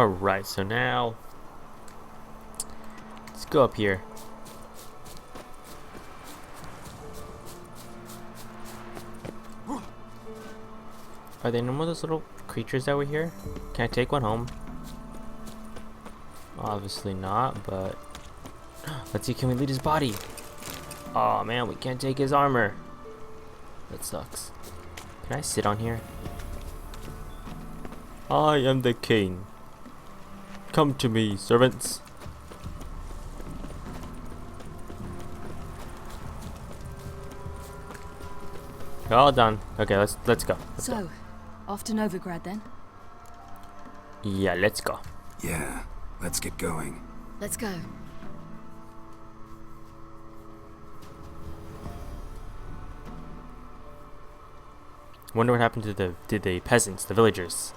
Alright, so now let's go up here. Are they normal those little creatures that were here? Can I take one home? Obviously not, but let's see, can we loot his body? Oh man, we can't take his armor. That sucks. Can I sit on here? I am the king. Come to me, servants. All done. Okay, let's go. Let's go. Off to Novigrad then? Yeah, let's go. Yeah, let's get going. Let's go. Wonder what happened to the peasants, the villagers.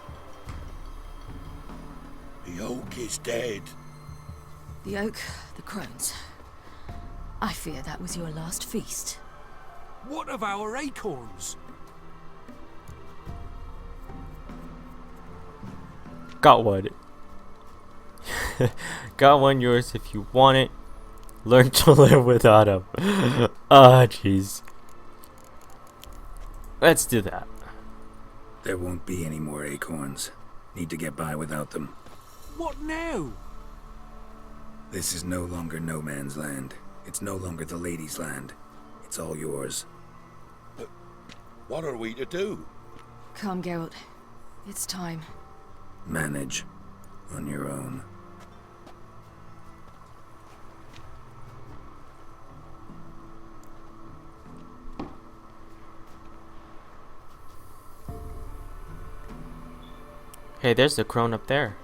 The oak is dead. The oak, the crones. I fear that was your last feast. What of our acorns? Got one. Got one, yours if you want it. Learn to live without him. Ah, jeez. Let's do that. There won't be any more acorns. Need to get by without them. What now? This is no longer no man's land. It's no longer the lady's land. It's all yours. But what are we to do? Come, Geralt. It's time. Manage. On your own. Hey, there's the crone up there.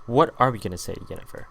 What are we gonna say to Yennefer?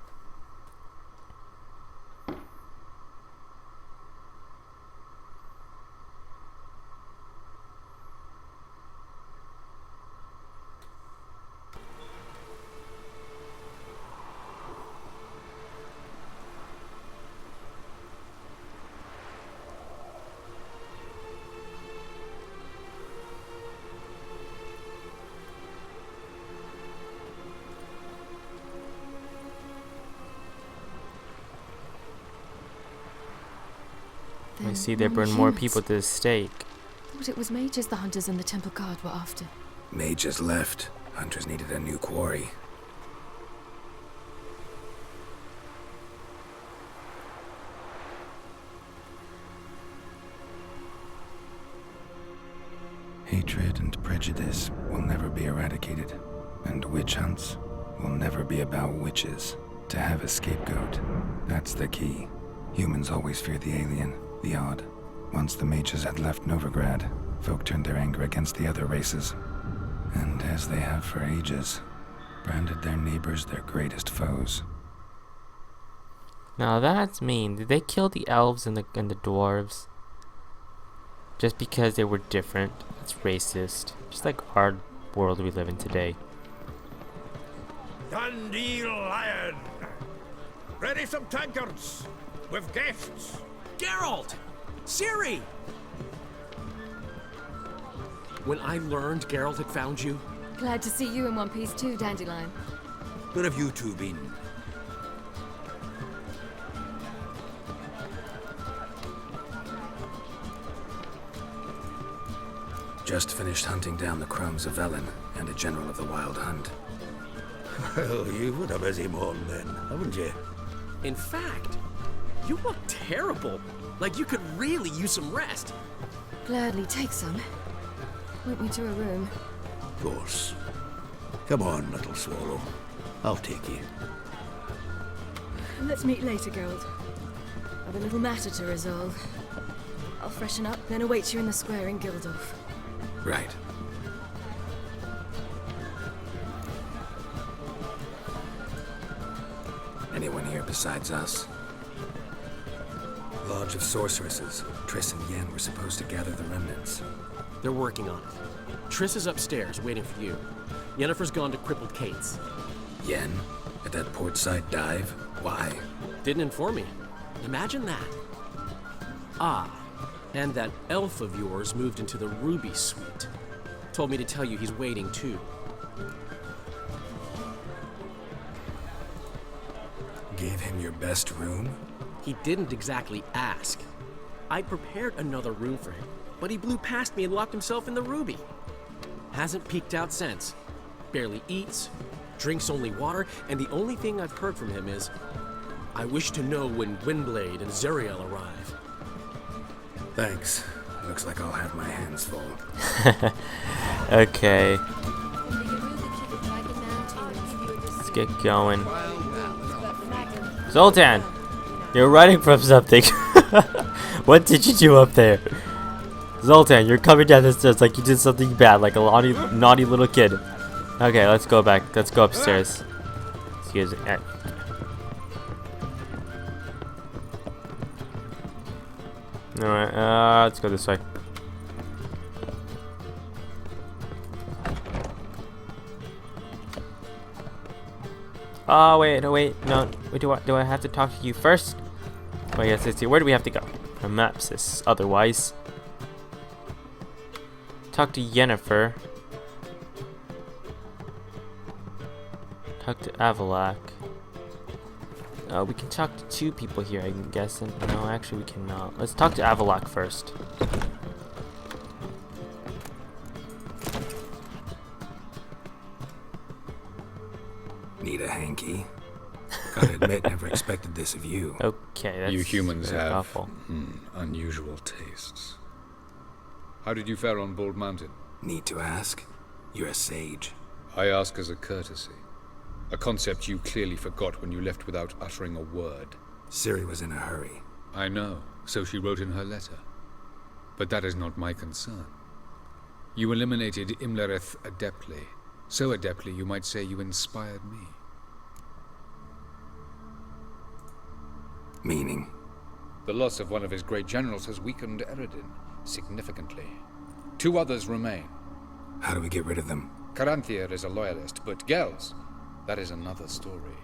I see they burn more people to the stake. Thought it was mages the hunters and the temple guard were after. Mages left. Hunters needed a new quarry. Hatred and prejudice will never be eradicated, and witch hunts will never be about witches. To have a scapegoat, that's the key. Humans always fear the alien, the odd. Once the mages had left Novigrad, folk turned their anger against the other races, and as they have for ages, branded their neighbors their greatest foes. Now that's mean. Did they kill the elves and the dwarves? Just because they were different? It's racist. Just like our world we live in today. Dundee Lion! Ready some tankards! With guests! Geralt! Ciri! When I learned Geralt had found you, Glad to see you in one piece too, Dandelion. Where have you two been? Just finished hunting down the crones of Velen and a general of the Wild Hunt. Well, you've had a busy morning then, haven't you? in fact, you look terrible. Like you could really use some rest. Gladly take some. Point me to a room. Of course. Come on, little swallow. I'll take you. Let's meet later, Geralt. I've a little matter to resolve. I'll freshen up, then await you in the square in Gildorf. Right. Anyone here besides us? Lodge of Sorceresses. Triss and Yen were supposed to gather the remnants. They're working on it. Triss is upstairs, waiting for you. Yennefer's gone to Crippled Kate's. Yen? At that portside dive? Why? Didn't inform me. Imagine that. Ah, And that elf of yours moved into the Ruby Suite. Told me to tell you he's waiting too. Gave him your best room? He didn't exactly ask. I prepared another room for him, but he blew past me and locked himself in the Ruby. Hasn't peeked out since. Barely eats, drinks only water, and the only thing I've heard from him is, I wish to know when Windblade and Zuriel arrive. Thanks. Looks like I'll have my hands full. Okay, let's get going. Zoltan, you're running from something. What did you do up there? Zoltan, you're coming down the stairs like you did something bad, like a naughty little kid. Okay, let's go back. Let's go upstairs. Excuse me. Alright, let's go this way. Oh wait, no wait, no. Wait, do I have to talk to you first? Oh yes, let's see. Where do we have to go? A map says otherwise. Talk to Yennefer. Talk to Avalak. We can talk to two people here, I'm guessing. No, actually we cannot. Let's talk to Avalak first. Need a hanky? Gotta admit, never expected this of you. Okay, that's You humans very have awful. unusual tastes. How did you fare on Bald Mountain? Need to ask? You're a sage. I ask as a courtesy. A concept you clearly forgot when you left without uttering a word. Ciri was in a hurry. I know, so she wrote in her letter. But that is not my concern. You eliminated Imlerith adeptly. So adeptly you might say you inspired me. Meaning? The loss of one of his great generals has weakened Eredin significantly. 2 others remain. How do we get rid of them? Caranthir is a loyalist, but Gels, that is another story.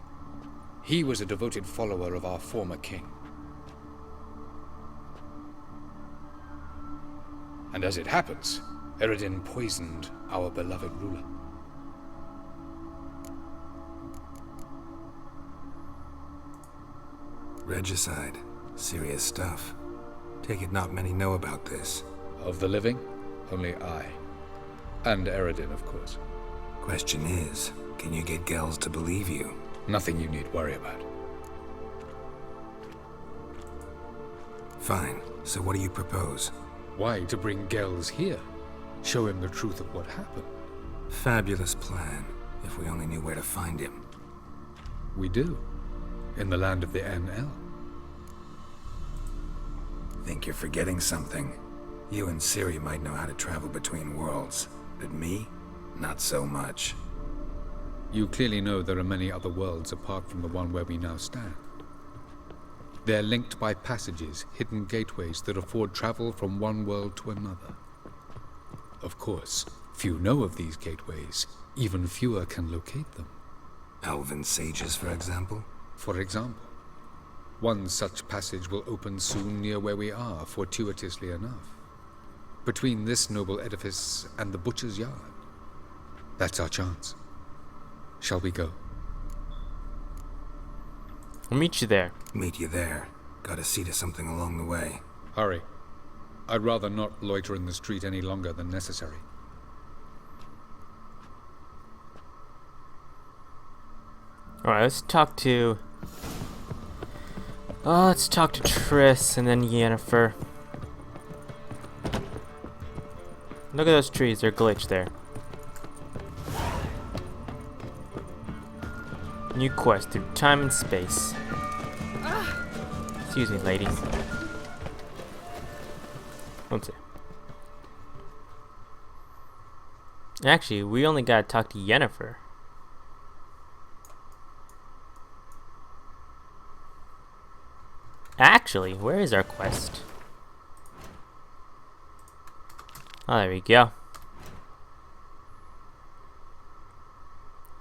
He was a devoted follower of our former king. And as it happens, Eredin poisoned our beloved ruler. Regicide. Serious stuff. Take it not many know about this. Of the living, only I. And Eredin, of course. Question is, can you get Gels to believe you? Nothing you need worry about. Fine. So what do you propose? Why to bring Gels here? Show him the truth of what happened. Fabulous plan, if we only knew where to find him. We do. In the land of the NL. Think you're forgetting something. You and Ciri might know how to travel between worlds, but me? Not so much. You clearly know there are many other worlds apart from the one where we now stand. They're linked by passages, hidden gateways that afford travel from one world to another. Of course, few know of these gateways. Even fewer can locate them. Elven sages, for example? For example, one such passage will open soon near where we are, fortuitously enough. Between this noble edifice and the butcher's yard. That's our chance. Shall we go? I'll meet you there. Meet you there. Gotta see to something along the way. Hurry. I'd rather not loiter in the street any longer than necessary. Alright, let's talk to... let's talk to Triss and then Yennefer. Look at those trees, they're glitched there. New quest through time and space. Excuse me, lady. One sec. Actually, we only gotta talk to Yennefer. Actually, where is our quest? Oh, there we go.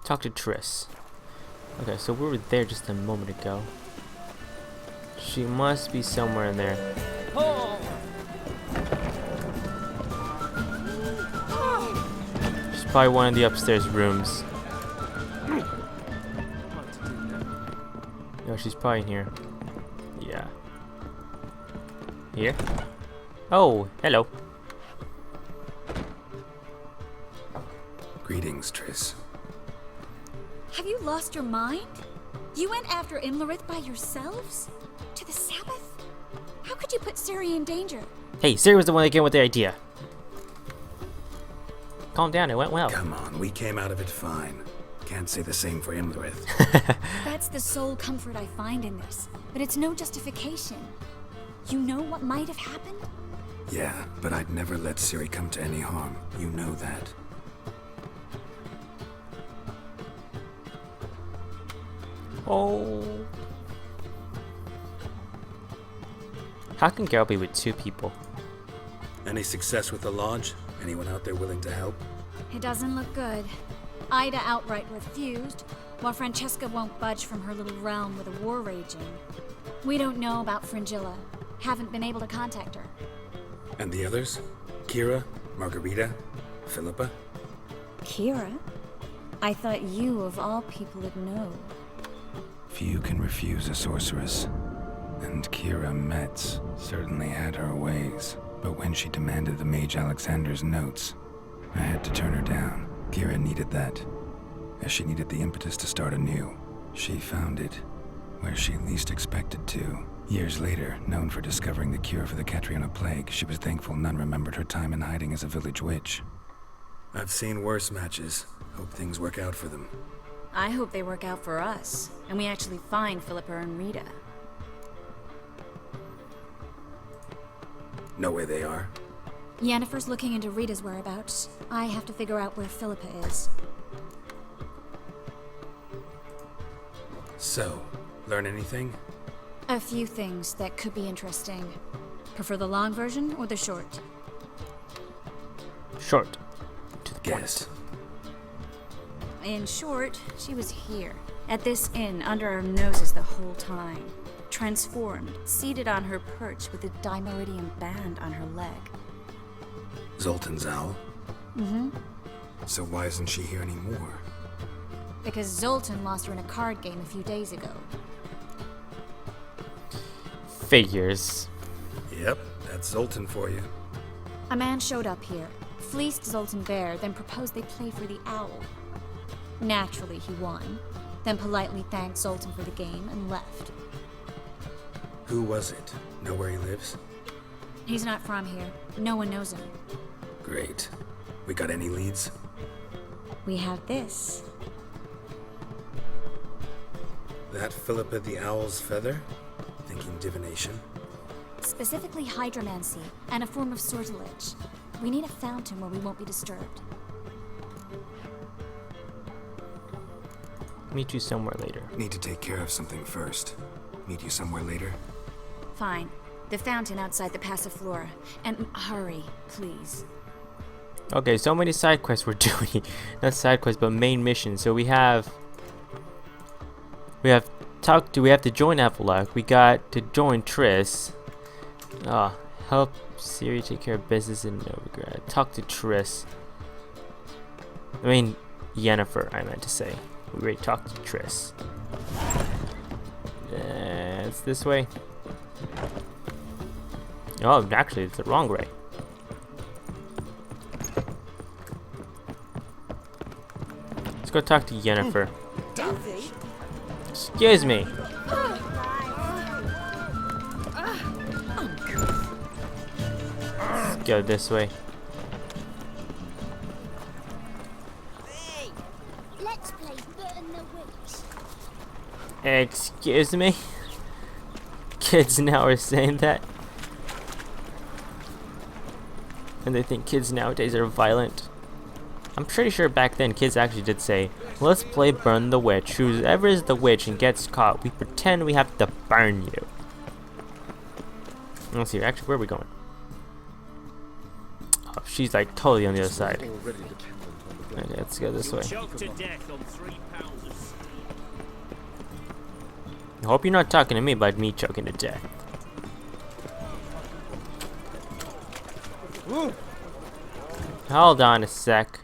Talk to Triss. Okay, so we were there just a moment ago. She must be somewhere in there. probably one of the upstairs rooms. No, she's probably in here. Yeah. Here? Oh, hello. Greetings, Triss. Have you lost your mind? You went after Imlerith by yourselves? To the Sabbath? How could you put Ciri in danger? Hey, Ciri was the one that came with the idea. Calm down, it went well. Come on, we came out of it fine. Can't say the same for Imlerith. That's the sole comfort I find in this, but it's no justification. You know what might have happened? Yeah, but I'd never let Ciri come to any harm. You know that. Oh. How can Geralt be with two people? Any success with the lodge? Anyone out there willing to help? It doesn't look good. Ida outright refused, while Francesca won't budge from her little realm with a war raging. We don't know about Fringilla. Haven't been able to contact her. And the others? Kira? Margarita? Philippa? Kira? I thought you, of all people, would know. Few can refuse a sorceress. And Kira Metz certainly had her ways. But when she demanded the Mage Alexander's notes, I had to turn her down. Kira needed that, as she needed the impetus to start anew. She found it where she least expected to. Years later, known for discovering the cure for the Catriona plague, she was thankful none remembered her time in hiding as a village witch. I've seen worse matches. Hope things work out for them. I hope they work out for us, and we actually find Philippa and Rita. Know where they are? Yennefer's looking into Rita's whereabouts. I have to figure out where Philippa is. So, learn anything? A few things that could be interesting. Prefer the long version or the short? Short. To the point. Guess. In short, she was here, at this inn, under our noses the whole time. Transformed, seated on her perch with a dimeridium band on her leg. Zoltan's owl? Mm-hmm. So why isn't she here anymore? Because Zoltan lost her in a card game a few days ago. Figures. Yep, that's Zoltan for you. A man showed up here, fleeced Zoltan bare, then proposed they play for the owl. Naturally, he won, then politely thanked Zoltan for the game and left. Who was it? Know where he lives? He's not from here. No one knows him. Great. We got any leads? We have this. That Philippa the Owl's feather? Thinking divination? Specifically hydromancy, and a form of sortilege. We need a fountain where we won't be disturbed. Meet you somewhere later. Need to take care of something first. Meet you somewhere later? Fine. The fountain outside the Passiflora. And hurry, please. Okay, so many side quests we're doing. Not side quests, but main missions. So we have to join Evelok. We got to join Triss. Help Ciri take care of business in Novigrad. Talk to Triss. I mean, Yennefer, I meant to say. We already talked to Triss. It's this way. Oh, actually, it's the wrong way. Let's go talk to Yennefer. Excuse me. Let's go this way. Hey, let's play Burn the Witch. Excuse me? Kids now are saying that? And they think kids nowadays are violent. I'm pretty sure back then kids actually did say, let's play Burn the Witch. Whoever is the witch and gets caught, we pretend we have to burn you. Let's see, actually, where are we going? Oh, she's like totally on the other side. Okay, let's go this way. I hope you're not talking to me about me choking to death. Hold on a sec.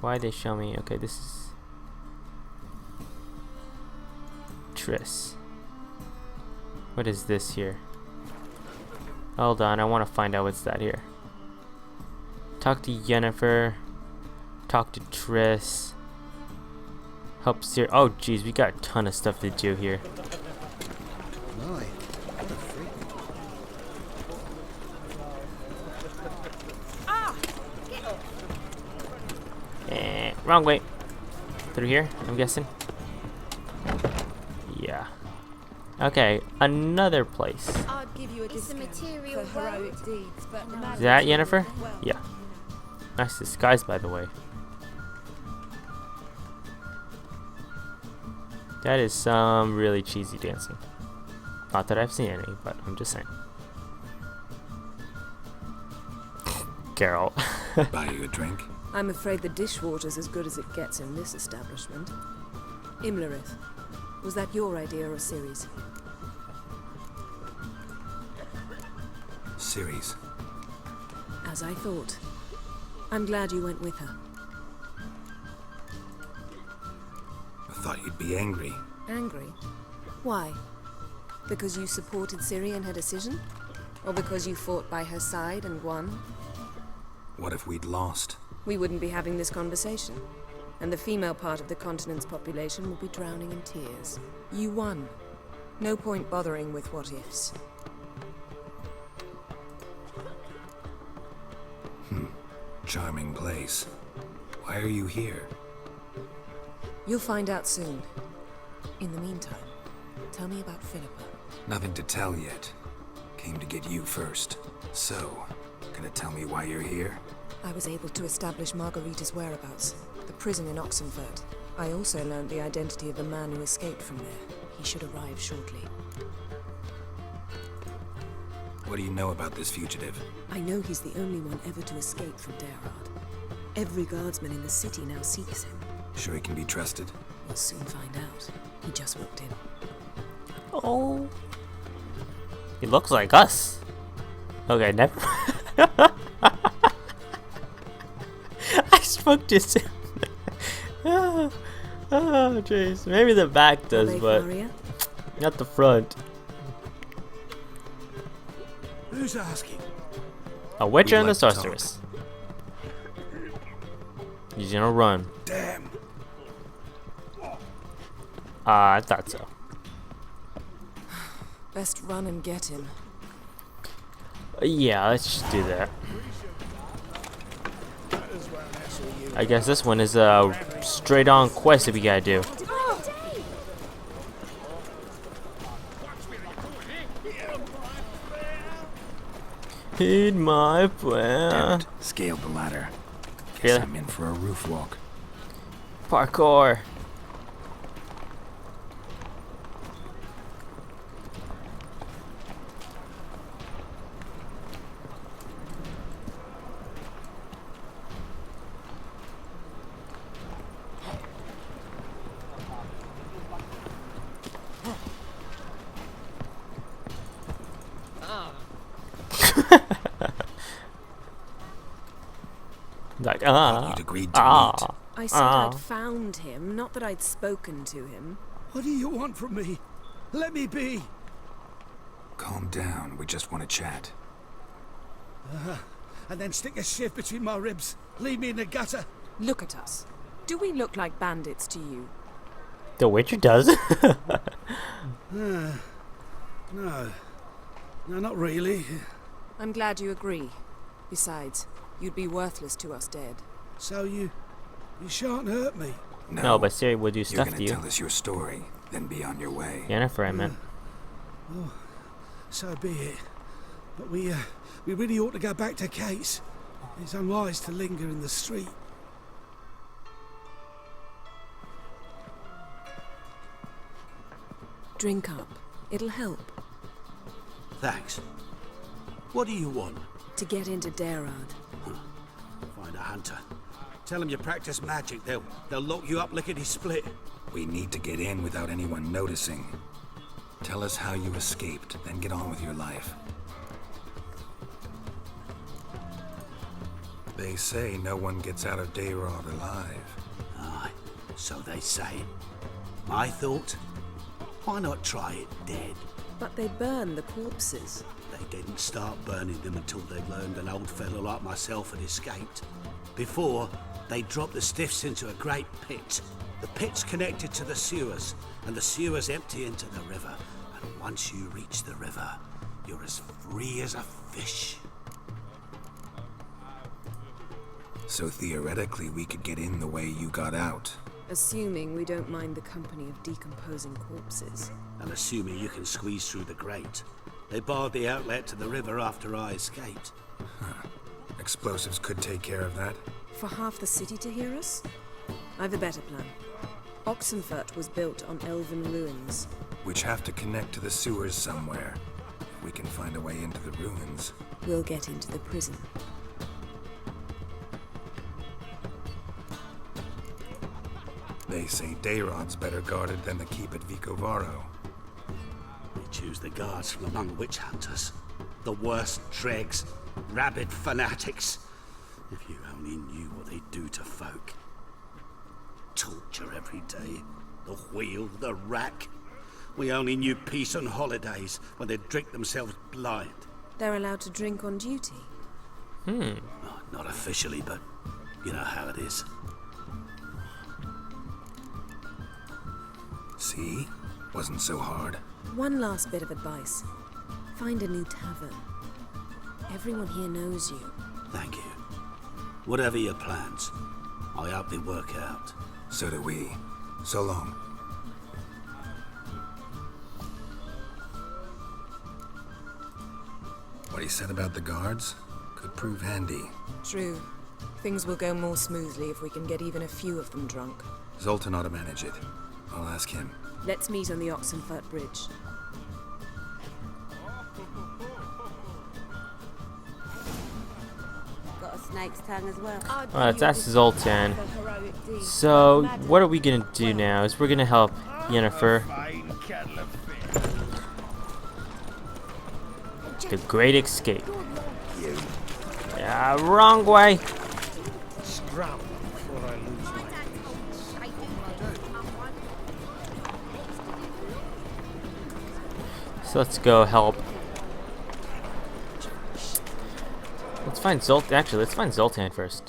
Why they show me? Okay, this is Triss. What is this here? Hold on, I want to find out what's that here. Talk to Yennefer. Talk to Triss. Help Ciri. Oh, jeez, we got a ton of stuff to do here. My, what a freak. Wrong way. Through here, I'm guessing. Yeah. Okay, another place. I'd give you a It's a material for heroic world. deeds, but the Is that Yennefer? Yeah. Nice disguise, by the way. That is some really cheesy dancing. Not that I've seen any, but I'm just saying. Carol. Buy you a drink? I'm afraid the dishwater's as good as it gets in this establishment. Imlerith, was that your idea or Ciri's? Ciri's. As I thought. I'm glad you went with her. I thought you'd be angry. Angry? Why? Because you supported Ciri in her decision? Or because you fought by her side and won? What if we'd lost? We wouldn't be having this conversation. And the female part of the continent's population would be drowning in tears. You won. No point bothering with what ifs. Charming place. Why are you here? You'll find out soon. In the meantime, tell me about Philippa. Nothing to tell yet. Came to get you first. So, gonna tell me why you're here? I was able to establish Margarita's whereabouts, the prison in Oxenfurt. I also learned the identity of the man who escaped from there. He should arrive shortly. What do you know about this fugitive? I know he's the only one ever to escape from Derard. Every guardsman in the city now seeks him. Sure he can be trusted? We'll soon find out. He just walked in. Oh. He looks like us. Okay, never. I spoke to him. Oh, jeez. Maybe the back does, but not the front. Who's asking? A Wicher and We'd the like to sorceress. He's gonna run. Damn. I thought so. Best run and get him. Yeah, let's just do that. I guess this one is a straight on quest that we gotta do. Heed my plan. Scaled the ladder. Guess Really? I'm in for a roof walk. Parkour. Like, You'd agreed to meet. I said I'd found him, not that I'd spoken to him. What do you want from me? Let me be. Calm down. We just want to chat. And then stick a shiv between my ribs. Leave me in the gutter. Look at us. Do we look like bandits to you? The Witcher does. No. No, not really. I'm glad you agree. Besides, you'd be worthless to us dead. So you shan't hurt me. No, but Ciri will do You're stuff gonna to you. tell us your story, then be on your way. Yennefer, I meant. Oh, so be it. But we really ought to go back to Kate's. It's unwise to linger in the street. Drink up. It'll help. Thanks. What do you want? To get into Derard. Find a hunter. Tell them you practice magic. They'll lock you up lickety-split. We need to get in without anyone noticing. Tell us how you escaped, then get on with your life. They say no one gets out of Dayrod alive. Aye, so they say. My thought? Why not try it dead? But they burn the corpses. They didn't start burning them until they learned an old fellow like myself had escaped. Before, they dropped the stiffs into a great pit. The pit's connected to the sewers, and the sewers empty into the river. And once you reach the river, you're as free as a fish. So theoretically, we could get in the way you got out. Assuming we don't mind the company of decomposing corpses. And assuming you can squeeze through the grate. They barred the outlet to the river after I escaped. Explosives could take care of that. For half the city to hear us? I've a better plan. Oxenfurt was built on elven ruins. Which have to connect to the sewers somewhere. If we can find a way into the ruins. We'll get into the prison. They say Dayrod's better guarded than the keep at Vicovaro. We choose the guards from among witch hunters. The worst dregs, rabid fanatics. If you only knew what they do to folk. Torture every day. The wheel, the rack. We only knew peace on holidays when they'd drink themselves blind. They're allowed to drink on duty. Oh, not officially, but you know how it is. See? Wasn't so hard. One last bit of advice. Find a new tavern. Everyone here knows you. Thank you. Whatever your plans, I hope they work out. So do we. So long. What he said about the guards could prove handy. True. Things will go more smoothly if we can get even a few of them drunk. Zoltan ought to manage it. I'll ask him. Let's meet on the Oxenfurt Bridge. Got a snake's tongue as well. Alright, that's Zoltan. So, what are we gonna do now? Is we're gonna help Yennefer. The Great Escape. Yeah, wrong way. So let's go help. Let's find Zoltan. Actually, let's find Zoltan first.